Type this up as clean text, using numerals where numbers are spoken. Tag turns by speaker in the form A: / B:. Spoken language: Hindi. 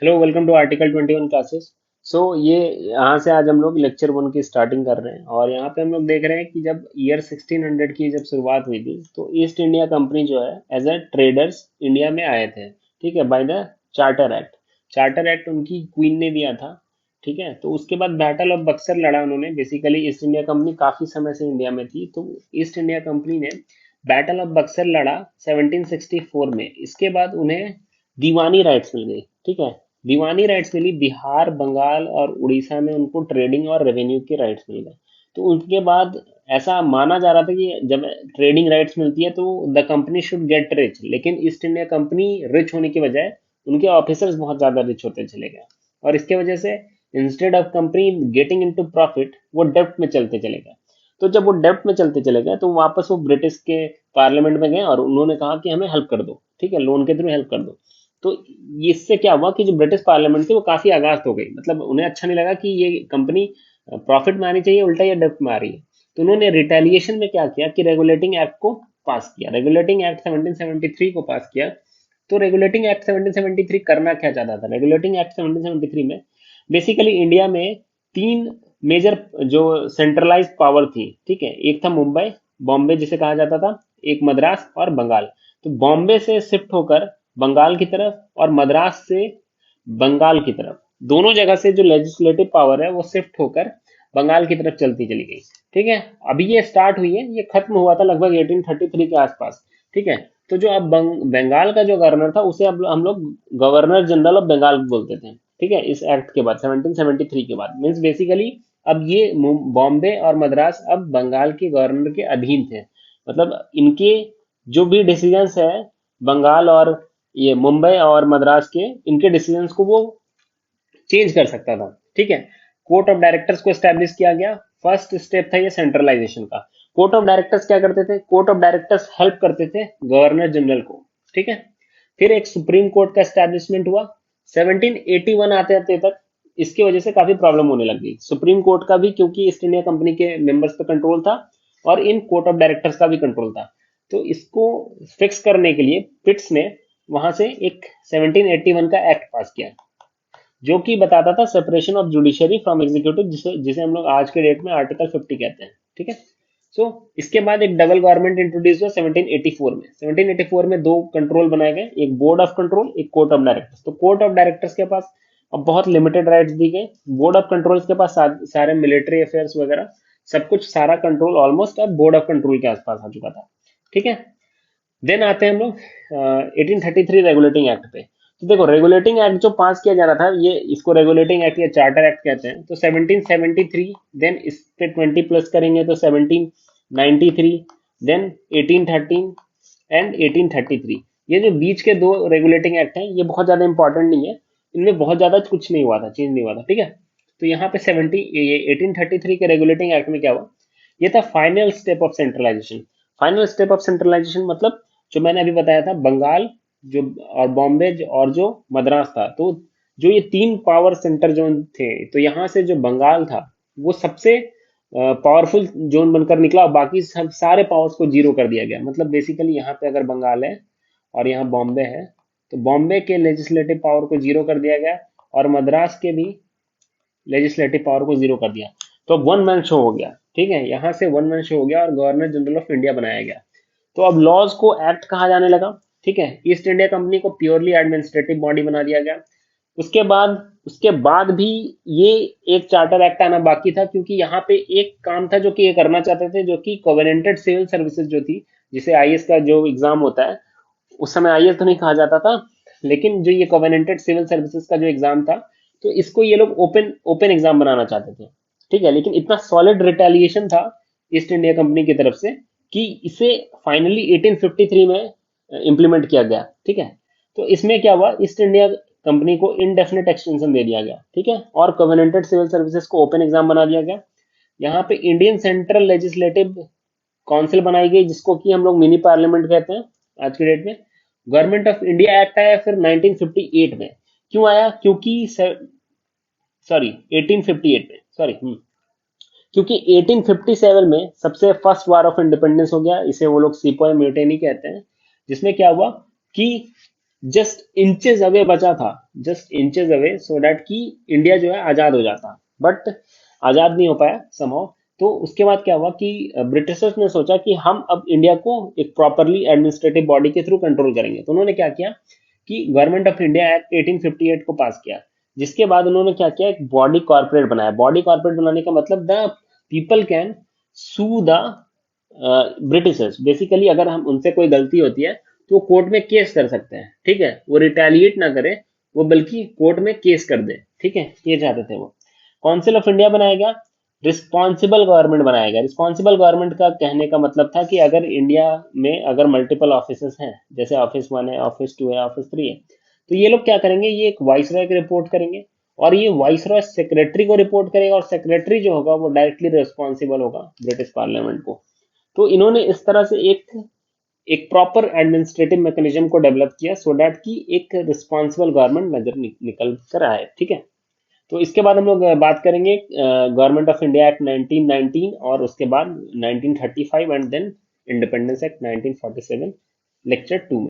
A: Hello, welcome to article 21 classes. ये यहाँ से आज हम लोग लेक्चर 1 की स्टार्टिंग कर रहे हैं और यहाँ पे हम लोग देख रहे हैं कि जब ईयर 1600 की जब शुरुआत हुई थी तो ईस्ट इंडिया कंपनी जो है एज अ ट्रेडर्स इंडिया में आए थे। ठीक है, by the charter act. Charter act उनकी क्वीन ने दिया था। ठीक है, तो उसके बाद बैटल ऑफ बक्सर लड़ा उन्होंने। बेसिकली ईस्ट इंडिया कंपनी काफी समय से इंडिया में थी, तो ईस्ट इंडिया कंपनी ने बैटल ऑफ बक्सर लड़ा 1764 में। इसके बाद उन्हें दीवानी राइट्स मिल गई। ठीक है, दीवानी राइट्स मिली। बिहार, बंगाल और उड़ीसा में उनको ट्रेडिंग और रेवेन्यू के राइट्स मिल गए। तो उनके बाद ऐसा माना जा रहा था कि जब ट्रेडिंग राइट्स मिलती है तो the company should get rich, लेकिन ईस्ट इंडिया कंपनी रिच होने की बजाय उनके ऑफिसर्स बहुत ज्यादा रिच होते चले गए और इसके वजह से instead of company getting into profit वो डेप्ट में चलते चले गए। तो जब वो डेप्ट में चलते चले गए तो वापस वो ब्रिटिश के पार्लियामेंट में गए और उन्होंने कहा कि हमें हेल्प कर दो। ठीक है, लोन के थ्रू हेल्प कर दो। तो इससे क्या हुआ कि जो ब्रिटिश पार्लियामेंट थी वो काफी आगाज हो गई। मतलब उन्हें अच्छा नहीं लगा कि ये कंपनी प्रॉफिट में आनी चाहिए, उल्टा ये डेब्ट में आ रही है। तो उन्होंने रिटेलिएशन में क्या किया कि रेगुलेटिंग एक्ट को पास किया। रेगुलेटिंग एक्ट 1773 को पास किया। तो रेगुलेटिंग एक्ट 1773 करना क्या चाहता था? रेगुलेटिंग एक्ट 1773 में बेसिकली इंडिया में तीन मेजर जो सेंट्रलाइज्ड पावर थी। ठीक है, एक था मुंबई, बॉम्बे जिसे कहा जाता था, एक मद्रास और बंगाल। तो बॉम्बे से शिफ्ट होकर बंगाल की तरफ और मद्रास से बंगाल की तरफ, दोनों जगह से जो लेजिस्लेटिव पावर है वो शिफ्ट होकर बंगाल की तरफ चलती चली गई। ठीक है, अभी ये स्टार्ट हुई है, ये खत्म हुआ था लगभग 1833 के आसपास। ठीक है, तो जो अब बंगाल का जो गवर्नर था उसे अब हम लोग गवर्नर जनरल ऑफ बंगाल बोलते थे। ठीक है, इस एक्ट के बाद 1773 के बाद मीन्स बेसिकली अब ये बॉम्बे और मद्रास अब बंगाल के गवर्नर के अधीन थे। मतलब इनके जो भी डिसीजंस है, बंगाल और ये मुंबई और मद्रास के, इनके डिसीजंस को वो चेंज कर सकता था। ठीक है, कोर्ट ऑफ डायरेक्टर्स को स्टैब्लिश किया गया। फर्स्ट स्टेप था ये सेंट्रलाइजेशन का। कोर्ट ऑफ डायरेक्टर्स क्या करते थे? कोर्ट ऑफ डायरेक्टर्स हेल्प करते थे गवर्नर जनरल को। ठीक है, फिर एक सुप्रीम कोर्ट का स्टैब्लिशमेंट हुआ 1781 आते आते तक। इसकी वजह से काफी प्रॉब्लम होने लग गई सुप्रीम कोर्ट का भी, क्योंकि ईस्ट इंडिया कंपनी के मेंबर्स पे कंट्रोल था और इन कोर्ट ऑफ डायरेक्टर्स का भी कंट्रोल था। तो इसको फिक्स करने के लिए पिट्स ने वहां से एक 1781 का एक्ट पास किया जो कि बताता था separation of judiciary from executive, जिसे जिसे हम लोग आज के डेट में आर्टिकल 50 कहते हैं। ठीक है, इसके बाद एक डबल गवर्नमेंट इंट्रोड्यूस हुआ 1784 में। 1784 में दो कंट्रोल बनाए गए, एक बोर्ड ऑफ कंट्रोल, एक कोर्ट ऑफ डायरेक्टर्स। तो कोर्ट ऑफ डायरेक्टर्स के पास अब बहुत लिमिटेड राइट्स दी गई। बोर्ड ऑफ कंट्रोल के पास सारे मिलिट्री अफेयर्स वगैरह सब कुछ, सारा कंट्रोल ऑलमोस्ट अब बोर्ड ऑफ कंट्रोल के आसपास आ चुका था। ठीक है, देन आते हैं हम लोग 1833 रेगुलेटिंग एक्ट पे। तो देखो, रेगुलेटिंग एक्ट जो पास किया जा रहा था, ये इसको रेगुलेटिंग एक्ट या चार्टर एक्ट कहते हैं। तो 1773, देन इस पे 20 प्लस करेंगे तो 1793, देन 1813 एंड 1833। ये जो बीच के दो रेगुलेटिंग एक्ट हैं, ये बहुत ज्यादा इंपॉर्टेंट नहीं है। इनमें बहुत ज्यादा कुछ नहीं हुआ था, चेंज नहीं हुआ था। ठीक है, तो यहाँ पे 1833 के रेगुलेटिंग एक्ट में क्या हुआ? ये था final step of centralisation. Final step of centralisation मतलब जो मैंने अभी बताया था, बंगाल जो और बॉम्बे और जो मद्रास था, तो जो ये तीन पावर सेंटर जोन थे, तो यहाँ से जो बंगाल था वो सबसे पावरफुल जोन बनकर निकला और बाकी सब सारे पावर्स को जीरो कर दिया गया। मतलब बेसिकली यहाँ पे अगर बंगाल है और यहाँ बॉम्बे है, तो बॉम्बे के लेजिस्लेटिव पावर को जीरो कर दिया गया और मद्रास के भी लेजिस्लेटिव पावर को जीरो कर दिया। तो वन मैन शो हो गया। ठीक है, यहाँ से वन मैन शो हो गया और गवर्नर जनरल ऑफ इंडिया बनाया गया। तो अब लॉज को एक्ट कहा जाने लगा। ठीक है, ईस्ट इंडिया कंपनी को प्योरली एडमिनिस्ट्रेटिव बॉडी बना दिया गया। उसके बाद भी ये एक चार्टर एक्ट आना बाकी था, क्योंकि यहाँ पे एक काम था जो कि ये करना चाहते थे, जो कि कोवेनेंटेड सिविल सर्विसेज जो थी, जिसे आईएएस का जो एग्जाम होता है, उस समय आईएएस तो नहीं कहा जाता था, लेकिन जो ये कोवेनेंटेड सिविल सर्विसेज का जो एग्जाम था, तो इसको ये लोग ओपन ओपन एग्जाम बनाना चाहते थे। ठीक है, लेकिन इतना सॉलिड रिटेलिएशन था ईस्ट इंडिया कंपनी की तरफ से कि इसे फाइनली 1853 में इंप्लीमेंट किया गया। ठीक है, तो इसमें क्या हुआ, ईस्ट इंडिया कंपनी को इनडेफिनेट एक्सटेंशन दे दिया गया। ठीक है, और कोवेनेंटेड सिविल सर्विसेज को ओपन एग्जाम बना दिया गया। यहाँ पे इंडियन सेंट्रल लेजिस्लेटिव काउंसिल बनाई गई, जिसको कि हम लोग मिनी पार्लियामेंट कहते हैं आज की डेट में। गवर्नमेंट ऑफ इंडिया एक्ट आया फिर 1958 में। क्यों आया? क्योंकि सॉरी 1858 में, सॉरी, क्योंकि 1857 में सबसे फर्स्ट वार ऑफ इंडिपेंडेंस हो गया, इसे वो लोग सिपोय म्यूटेनी कहते हैं। जिसमें क्या हुआ कि जस्ट इंचेस अवे बचा था, just inches away, so that कि इंडिया जो है आजाद हो जाता, बट आजाद नहीं हो पाया समहाउ। तो उसके बाद क्या हुआ कि ब्रिटिशर्स ने सोचा कि हम अब इंडिया को एक प्रॉपरली एडमिनिस्ट्रेटिव बॉडी के थ्रू कंट्रोल करेंगे। तो उन्होंने क्या किया कि गवर्नमेंट ऑफ इंडिया एक्ट 1858 को पास किया, जिसके बाद उन्होंने क्या किया, एक बॉडी कॉर्पोरेट बनाया। बॉडी कॉर्पोरेट बनाने का मतलब the people can sue the Britishers. Basically अगर हम उनसे कोई गलती होती है तो वो कोर्ट में केस कर सकते हैं, ठीक है, वो रिटेलिएट ना करे, वो बल्कि कोर्ट में केस कर दे, ठीक है, ये चाहते थे वो। काउंसिल ऑफ इंडिया बनाया गया, रिस्पॉन्सिबल गवर्नमेंट बनाया गया। रिस्पॉन्सिबल गवर्नमेंट का कहने का मतलब था कि अगर इंडिया में अगर मल्टीपल ऑफिस हैं, जैसे ऑफिस 1 है, ऑफिस 2 है, ऑफिस 3 है, तो ये लोग क्या करेंगे, ये एक वाइस रॉय को रिपोर्ट करेंगे, और ये वाइस रॉय सेक्रेटरी को रिपोर्ट करेगा, और सेक्रेटरी जो होगा वो डायरेक्टली रिस्पॉन्सिबल होगा ब्रिटिश पार्लियामेंट को। तो इन्होंने इस तरह से एक एक प्रॉपर एडमिनिस्ट्रेटिव मैकेनिज्म को डेवलप किया, सो दैट कि एक रिस्पॉन्सिबल गवर्नमेंट नजर निकल कर आए, ठीक है। तो इसके बाद हम लोग बात करेंगे गवर्नमेंट ऑफ इंडिया एक्ट 1919, और उसके बाद 1935, and then Independence Act 1947, lecture 2 में।